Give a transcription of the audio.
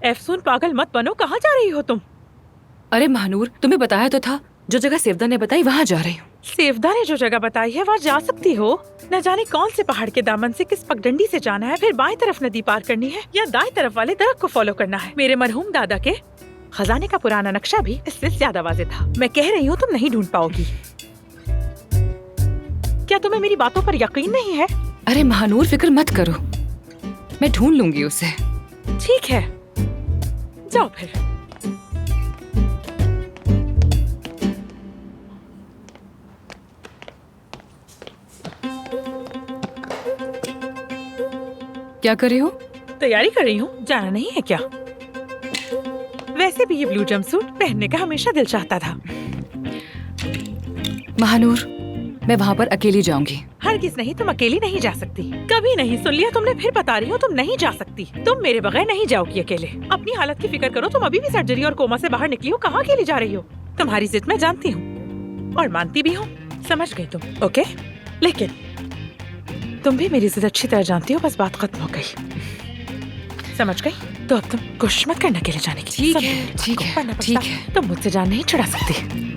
एफसून पागल मत बनो, कहाँ जा रही हो तुम? अरे महानूर, तुम्हें बताया तो था, जो जगह सेवदा ने बताई वहाँ जा रही हूँ। सेवदा ने जो जगह बताई है वहाँ जा सकती हो। न जाने कौन से पहाड़ के दामन से किस पगडंडी से जाना है, फिर बाएं तरफ नदी पार करनी है या दाएं तरफ वाले दरख्त को फॉलो करना है। मेरे मरहूम दादा के खजाने का पुराना नक्शा भी इससे ज्यादा वाज़ेह था। मैं कह रही हूँ तुम नहीं ढूंढ पाओगी। क्या तुम्हें मेरी बातों पर यकीन नहीं है? अरे महानूर, फिक्र मत करो, मैं ढूंढ लूंगी उसे। ठीक है, जाओ फिर। क्या कर रही हो? तैयारी कर रही हूँ, जाना नहीं है क्या? वैसे भी ये ब्लू जंपसूट पहनने का हमेशा दिल चाहता था। महानूर, मैं वहाँ पर अकेली जाऊंगी। हरगिज़ नहीं, तुम अकेली नहीं जा सकती। कभी नहीं। सुन लिया तुमने, फिर बता रही हो तुम नहीं जा सकती। तुम मेरे बगैर नहीं जाओगी अकेले। अपनी हालत की फिक्र करो, तुम अभी भी सर्जरी और कोमा से बाहर निकली हो, कहाँ अकेली जा रही हो? तुम्हारी जिद मैं जानती हूँ और मानती भी हूँ, समझ गई तुम, ओके? लेकिन तुम भी मेरी जिद अच्छी तरह जानती हो, बस बात खत्म हो गई। समझ गई? तो अब तुम कोशिश मत करना अकेले जाने की। ठीक है, ठीक है, ठीक है। तुम मुझसे जान नहीं छुड़ा सकती।